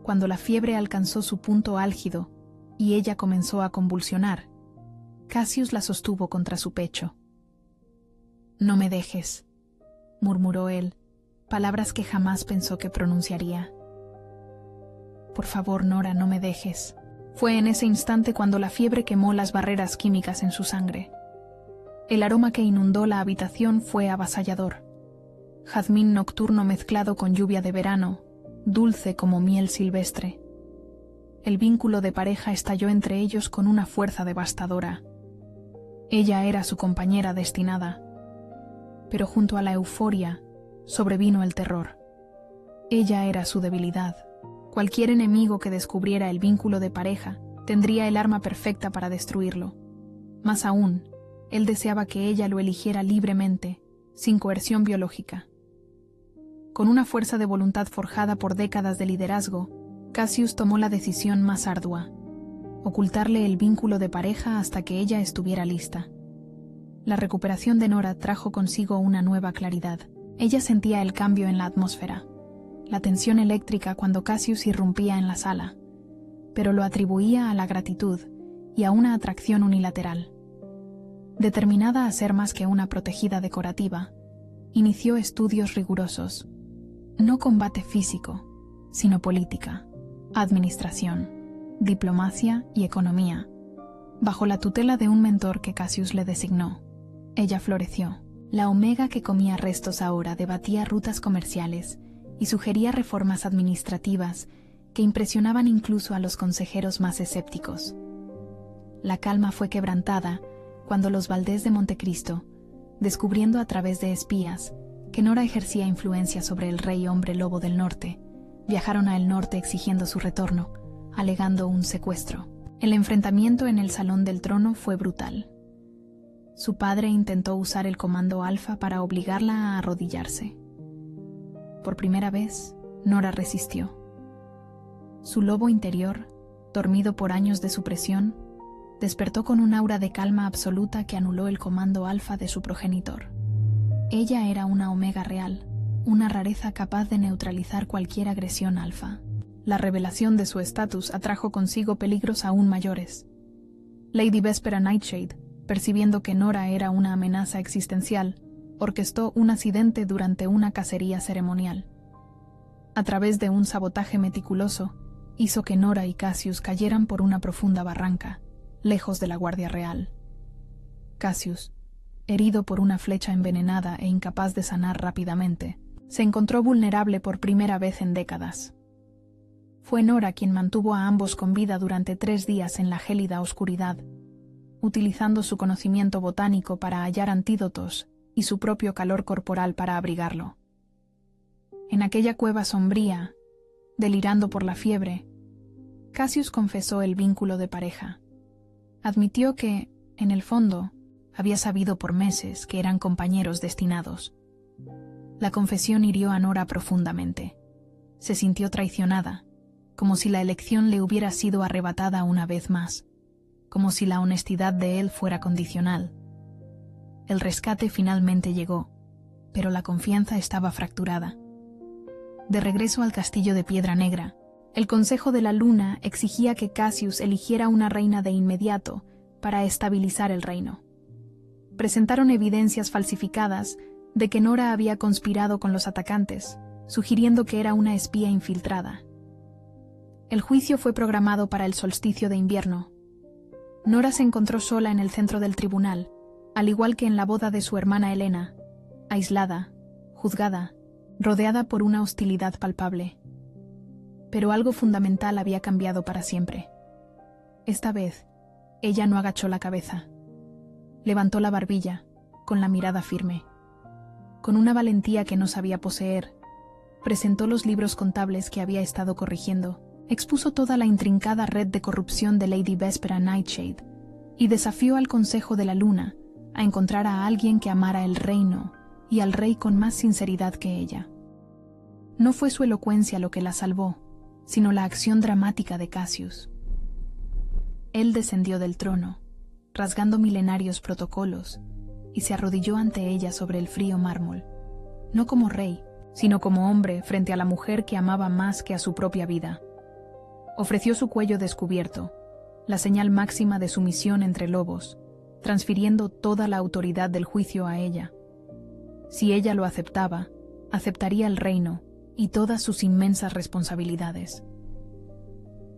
cuando la fiebre alcanzó su punto álgido y ella comenzó a convulsionar, Cassius la sostuvo contra su pecho. «No me dejes», murmuró él, palabras que jamás pensó que pronunciaría. «Por favor, Nora, no me dejes». Fue en ese instante cuando la fiebre quemó las barreras químicas en su sangre. El aroma que inundó la habitación fue avasallador. Jazmín nocturno mezclado con lluvia de verano, dulce como miel silvestre. El vínculo de pareja estalló entre ellos con una fuerza devastadora. Ella era su compañera destinada. Pero junto a la euforia sobrevino el terror. Ella era su debilidad. Cualquier enemigo que descubriera el vínculo de pareja tendría el arma perfecta para destruirlo. Más aún, él deseaba que ella lo eligiera libremente, sin coerción biológica. Con una fuerza de voluntad forjada por décadas de liderazgo, Cassius tomó la decisión más ardua: ocultarle el vínculo de pareja hasta que ella estuviera lista. La recuperación de Nora trajo consigo una nueva claridad. Ella sentía el cambio en la atmósfera, la tensión eléctrica cuando Cassius irrumpía en la sala, pero lo atribuía a la gratitud y a una atracción unilateral. Determinada a ser más que una protegida decorativa, inició estudios rigurosos. No combate físico, sino política, administración, diplomacia y economía, bajo la tutela de un mentor que Cassius le designó. Ella floreció. La Omega que comía restos ahora debatía rutas comerciales y sugería reformas administrativas que impresionaban incluso a los consejeros más escépticos. La calma fue quebrantada cuando los Valdés de Montecristo, descubriendo a través de espías que Nora ejercía influencia sobre el rey hombre lobo del norte, viajaron a el norte exigiendo su retorno, alegando un secuestro. El enfrentamiento en el Salón del Trono fue brutal. Su padre intentó usar el Comando Alfa para obligarla a arrodillarse. Por primera vez, Nora resistió. Su lobo interior, dormido por años de supresión, despertó con un aura de calma absoluta que anuló el Comando Alfa de su progenitor. Ella era una Omega real, una rareza capaz de neutralizar cualquier agresión alfa. La revelación de su estatus atrajo consigo peligros aún mayores. Lady Vespera Nightshade, percibiendo que Nora era una amenaza existencial, orquestó un accidente durante una cacería ceremonial. A través de un sabotaje meticuloso, hizo que Nora y Cassius cayeran por una profunda barranca, lejos de la Guardia Real. Cassius, herido por una flecha envenenada e incapaz de sanar rápidamente, se encontró vulnerable por primera vez en décadas. Fue Nora quien mantuvo a ambos con vida durante 3 días en la gélida oscuridad, utilizando su conocimiento botánico para hallar antídotos y su propio calor corporal para abrigarlo. En aquella cueva sombría, delirando por la fiebre, Cassius confesó el vínculo de pareja. Admitió que, en el fondo, había sabido por meses que eran compañeros destinados. La confesión hirió a Nora profundamente. Se sintió traicionada, como si la elección le hubiera sido arrebatada una vez más, como si la honestidad de él fuera condicional. El rescate finalmente llegó, pero la confianza estaba fracturada. De regreso al castillo de Piedra Negra, el Consejo de la Luna exigía que Cassius eligiera una reina de inmediato para estabilizar el reino. Presentaron evidencias falsificadas de que Nora había conspirado con los atacantes, sugiriendo que era una espía infiltrada. El juicio fue programado para el solsticio de invierno. Nora se encontró sola en el centro del tribunal, al igual que en la boda de su hermana Helena, aislada, juzgada, rodeada por una hostilidad palpable. Pero algo fundamental había cambiado para siempre. Esta vez, ella no agachó la cabeza. Levantó la barbilla, con la mirada firme. Con una valentía que no sabía poseer, presentó los libros contables que había estado corrigiendo, expuso toda la intrincada red de corrupción de Lady Vespera Nightshade y desafió al Consejo de la Luna a encontrar a alguien que amara el reino y al rey con más sinceridad que ella. No fue su elocuencia lo que la salvó, sino la acción dramática de Cassius. Él descendió del trono, rasgando milenarios protocolos, y se arrodilló ante ella sobre el frío mármol, no como rey, sino como hombre frente a la mujer que amaba más que a su propia vida. Ofreció su cuello descubierto, la señal máxima de sumisión entre lobos, transfiriendo toda la autoridad del juicio a ella. Si ella lo aceptaba, aceptaría el reino y todas sus inmensas responsabilidades.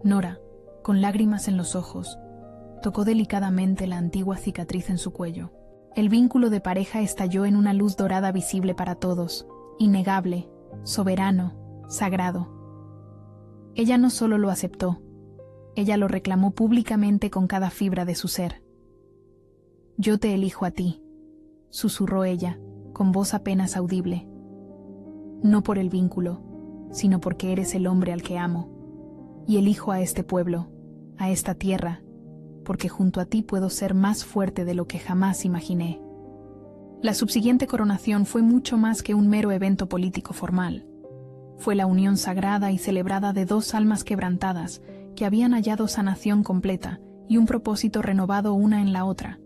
Nora, Con lágrimas en los ojos, tocó delicadamente la antigua cicatriz en su cuello. El vínculo de pareja estalló en una luz dorada visible para todos, innegable, soberano, sagrado. Ella no solo lo aceptó, ella lo reclamó públicamente con cada fibra de su ser. «Yo te elijo a ti», susurró ella, con voz apenas audible. «No por el vínculo, sino porque eres el hombre al que amo. Y elijo a este pueblo, a esta tierra, porque junto a ti puedo ser más fuerte de lo que jamás imaginé». La subsiguiente coronación fue mucho más que un mero evento político formal. Fue la unión sagrada y celebrada de dos almas quebrantadas que habían hallado sanación completa y un propósito renovado una en la otra,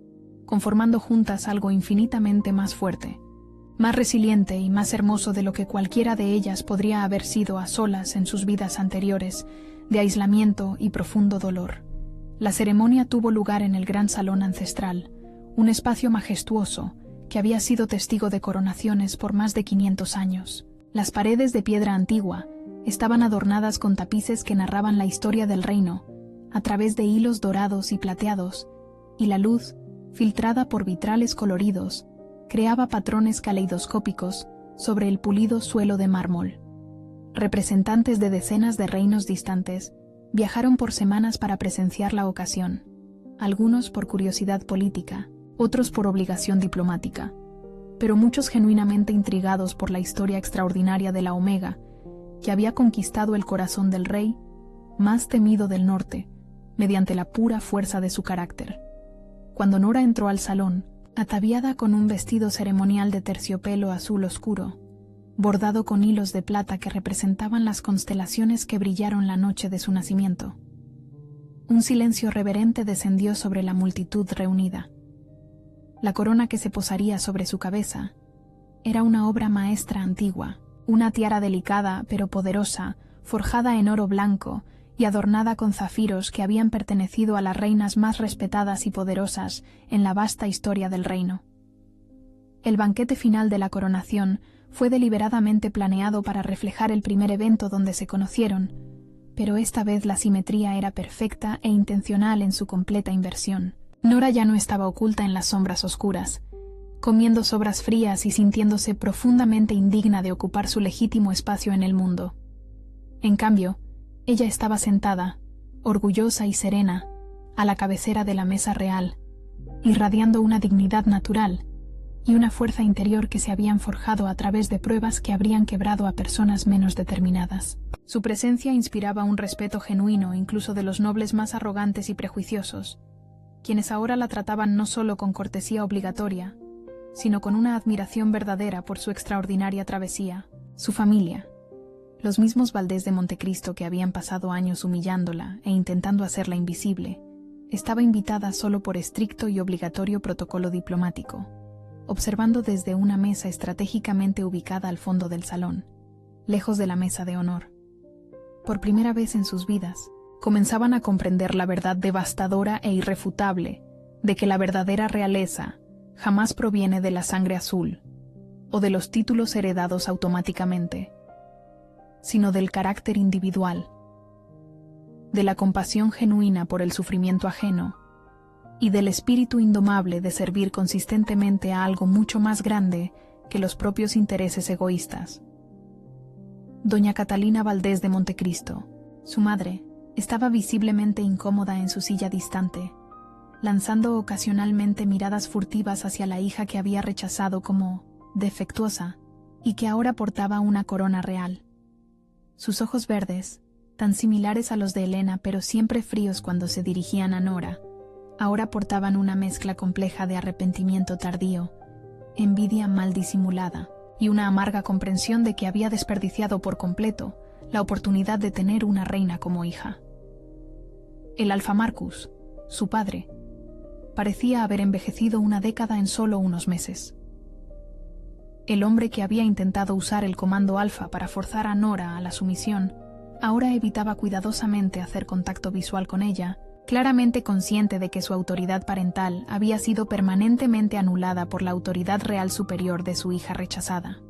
conformando juntas algo infinitamente más fuerte, más resiliente y más hermoso de lo que cualquiera de ellas podría haber sido a solas en sus vidas anteriores, de aislamiento y profundo dolor. La ceremonia tuvo lugar en el gran salón ancestral, un espacio majestuoso que había sido testigo de coronaciones por más de 500 años. Las paredes de piedra antigua estaban adornadas con tapices que narraban la historia del reino, a través de hilos dorados y plateados, y la luz, filtrada por vitrales coloridos, creaba patrones caleidoscópicos sobre el pulido suelo de mármol. Representantes de decenas de reinos distantes viajaron por semanas para presenciar la ocasión, algunos por curiosidad política, otros por obligación diplomática, pero muchos genuinamente intrigados por la historia extraordinaria de la Omega, que había conquistado el corazón del rey más temido del norte, mediante la pura fuerza de su carácter. Cuando Nora entró al salón, ataviada con un vestido ceremonial de terciopelo azul oscuro, bordado con hilos de plata que representaban las constelaciones que brillaron la noche de su nacimiento, un silencio reverente descendió sobre la multitud reunida. La corona que se posaría sobre su cabeza era una obra maestra antigua, una tiara delicada pero poderosa, forjada en oro blanco y adornada con zafiros que habían pertenecido a las reinas más respetadas y poderosas en la vasta historia del reino. El banquete final de la coronación fue deliberadamente planeado para reflejar el primer evento donde se conocieron, pero esta vez la simetría era perfecta e intencional en su completa inversión. Nora ya no estaba oculta en las sombras oscuras, comiendo sobras frías y sintiéndose profundamente indigna de ocupar su legítimo espacio en el mundo. En cambio, ella estaba sentada, orgullosa y serena, a la cabecera de la mesa real, irradiando una dignidad natural y una fuerza interior que se habían forjado a través de pruebas que habrían quebrado a personas menos determinadas. Su presencia inspiraba un respeto genuino incluso de los nobles más arrogantes y prejuiciosos, quienes ahora la trataban no solo con cortesía obligatoria, sino con una admiración verdadera por su extraordinaria travesía. Su familia, los mismos Valdés de Montecristo que habían pasado años humillándola e intentando hacerla invisible, estaba invitada solo por estricto y obligatorio protocolo diplomático, observando desde una mesa estratégicamente ubicada al fondo del salón, lejos de la mesa de honor. Por primera vez en sus vidas, comenzaban a comprender la verdad devastadora e irrefutable de que la verdadera realeza jamás proviene de la sangre azul o de los títulos heredados automáticamente, sino del carácter individual, de la compasión genuina por el sufrimiento ajeno y del espíritu indomable de servir consistentemente a algo mucho más grande que los propios intereses egoístas. Doña Catalina Valdés de Montecristo, su madre, estaba visiblemente incómoda en su silla distante, lanzando ocasionalmente miradas furtivas hacia la hija que había rechazado como defectuosa y que ahora portaba una corona real. Sus ojos verdes, tan similares a los de Elena pero siempre fríos cuando se dirigían a Nora, ahora portaban una mezcla compleja de arrepentimiento tardío, envidia mal disimulada y una amarga comprensión de que había desperdiciado por completo la oportunidad de tener una reina como hija. El Alfa Marcus, su padre, parecía haber envejecido una década en solo unos meses. El hombre que había intentado usar el comando Alfa para forzar a Nora a la sumisión, ahora evitaba cuidadosamente hacer contacto visual con ella, claramente consciente de que su autoridad parental había sido permanentemente anulada por la autoridad real superior de su hija rechazada.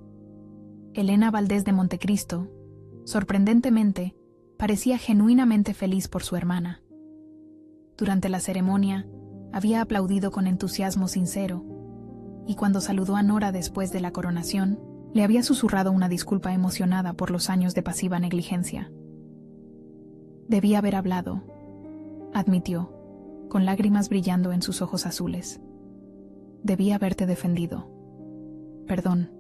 Elena Valdés de Montecristo, sorprendentemente, parecía genuinamente feliz por su hermana. Durante la ceremonia, había aplaudido con entusiasmo sincero, y cuando saludó a Nora después de la coronación, le había susurrado una disculpa emocionada por los años de pasiva negligencia. Debía haber hablado, admitió, con lágrimas brillando en sus ojos azules. Debía haberte defendido. Perdón.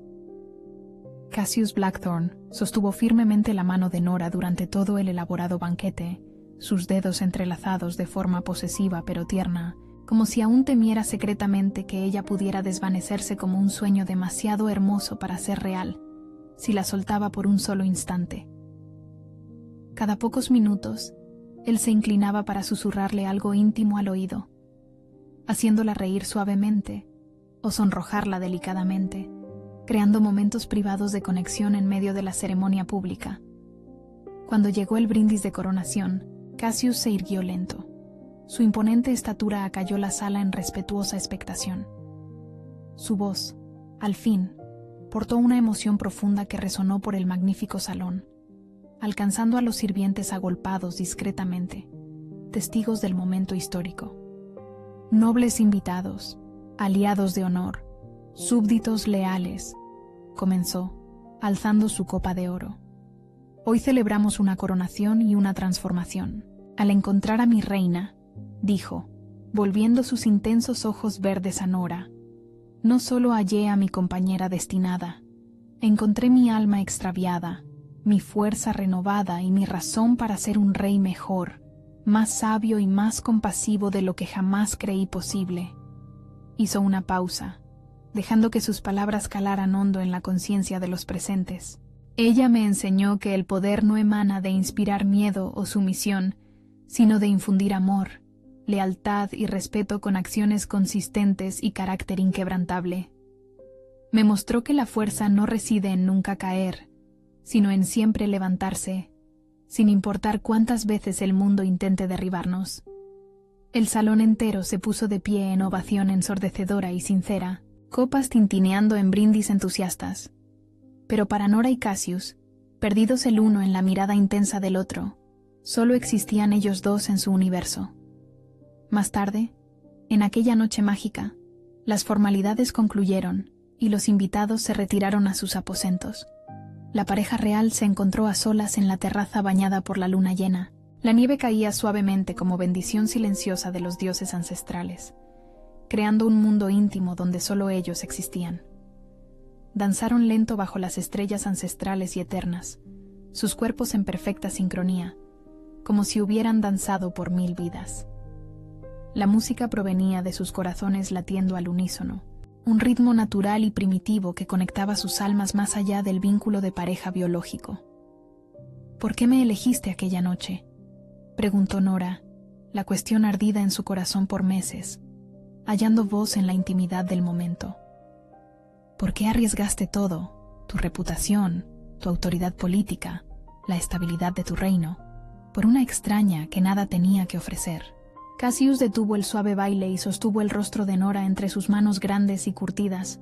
Cassius Blackthorne sostuvo firmemente la mano de Nora durante todo el elaborado banquete, sus dedos entrelazados de forma posesiva pero tierna, como si aún temiera secretamente que ella pudiera desvanecerse como un sueño demasiado hermoso para ser real, si la soltaba por un solo instante. Cada pocos minutos, él se inclinaba para susurrarle algo íntimo al oído, haciéndola reír suavemente o sonrojarla delicadamente, creando momentos privados de conexión en medio de la ceremonia pública. Cuando llegó el brindis de coronación, Cassius se irguió lento. Su imponente estatura acalló la sala en respetuosa expectación. Su voz, al fin, portó una emoción profunda que resonó por el magnífico salón, alcanzando a los sirvientes agolpados discretamente, testigos del momento histórico. Nobles invitados, aliados de honor, súbditos leales, comenzó, alzando su copa de oro. Hoy celebramos una coronación y una transformación. Al encontrar a mi reina, dijo, volviendo sus intensos ojos verdes a Nora, no solo hallé a mi compañera destinada, encontré mi alma extraviada, mi fuerza renovada y mi razón para ser un rey mejor, más sabio y más compasivo de lo que jamás creí posible. Hizo una pausa, dejando que sus palabras calaran hondo en la conciencia de los presentes. Ella me enseñó que el poder no emana de inspirar miedo o sumisión, sino de infundir amor, lealtad y respeto con acciones consistentes y carácter inquebrantable. Me mostró que la fuerza no reside en nunca caer, sino en siempre levantarse, sin importar cuántas veces el mundo intente derribarnos. El salón entero se puso de pie en ovación ensordecedora y sincera, copas tintineando en brindis entusiastas. Pero para Nora y Cassius, perdidos el uno en la mirada intensa del otro, solo existían ellos dos en su universo. Más tarde, en aquella noche mágica, las formalidades concluyeron y los invitados se retiraron a sus aposentos. La pareja real se encontró a solas en la terraza bañada por la luna llena. La nieve caía suavemente como bendición silenciosa de los dioses ancestrales, creando un mundo íntimo donde solo ellos existían. Danzaron lento bajo las estrellas ancestrales y eternas, sus cuerpos en perfecta sincronía, como si hubieran danzado por 1000 vidas. La música provenía de sus corazones latiendo al unísono, un ritmo natural y primitivo que conectaba sus almas más allá del vínculo de pareja biológico. ¿Por qué me elegiste aquella noche?, preguntó Nora, la cuestión ardida en su corazón por meses, hallando voz en la intimidad del momento. ¿Por qué arriesgaste todo, tu reputación, tu autoridad política, la estabilidad de tu reino, por una extraña que nada tenía que ofrecer? Cassius detuvo el suave baile y sostuvo el rostro de Nora entre sus manos grandes y curtidas,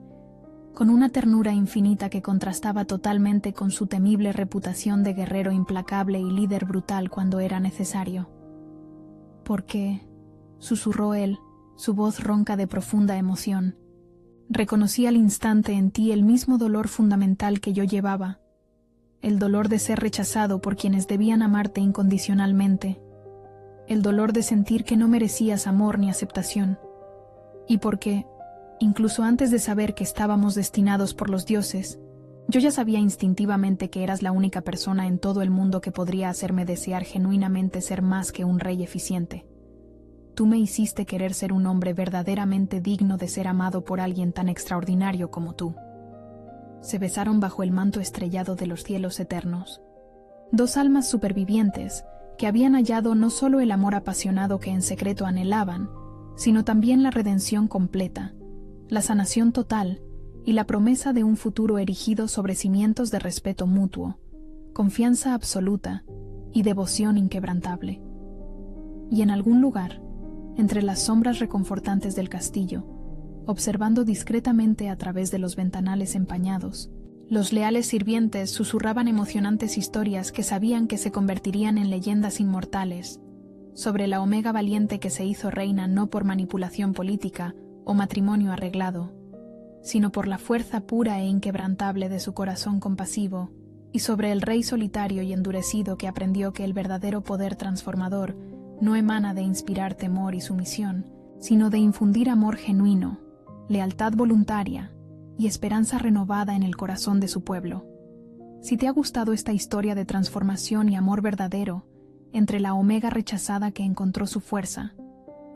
con una ternura infinita que contrastaba totalmente con su temible reputación de guerrero implacable y líder brutal cuando era necesario. «¿Por qué?», susurró él, su voz ronca de profunda emoción. «Reconocí al instante en ti el mismo dolor fundamental que yo llevaba, el dolor de ser rechazado por quienes debían amarte incondicionalmente, el dolor de sentir que no merecías amor ni aceptación, y porque, incluso antes de saber que estábamos destinados por los dioses, yo ya sabía instintivamente que eras la única persona en todo el mundo que podría hacerme desear genuinamente ser más que un rey eficiente. Tú me hiciste querer ser un hombre verdaderamente digno de ser amado por alguien tan extraordinario como tú». Se besaron bajo el manto estrellado de los cielos eternos. Dos almas supervivientes que habían hallado no solo el amor apasionado que en secreto anhelaban, sino también la redención completa, la sanación total y la promesa de un futuro erigido sobre cimientos de respeto mutuo, confianza absoluta y devoción inquebrantable. Y en algún lugar, entre las sombras reconfortantes del castillo, observando discretamente a través de los ventanales empañados, los leales sirvientes susurraban emocionantes historias que sabían que se convertirían en leyendas inmortales sobre la Omega valiente que se hizo reina no por manipulación política o matrimonio arreglado, sino por la fuerza pura e inquebrantable de su corazón compasivo, y sobre el rey solitario y endurecido que aprendió que el verdadero poder transformador no emana de inspirar temor y sumisión, sino de infundir amor genuino, lealtad voluntaria y esperanza renovada en el corazón de su pueblo. Si te ha gustado esta historia de transformación y amor verdadero entre la Omega rechazada que encontró su fuerza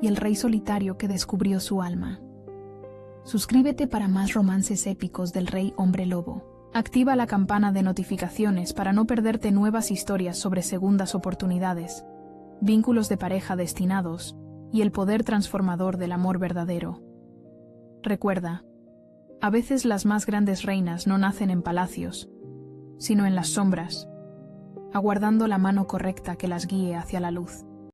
y el rey solitario que descubrió su alma, suscríbete para más romances épicos del Rey Hombre Lobo. Activa la campana de notificaciones para no perderte nuevas historias sobre segundas oportunidades, vínculos de pareja destinados y el poder transformador del amor verdadero. Recuerda, a veces las más grandes reinas no nacen en palacios, sino en las sombras, aguardando la mano correcta que las guíe hacia la luz.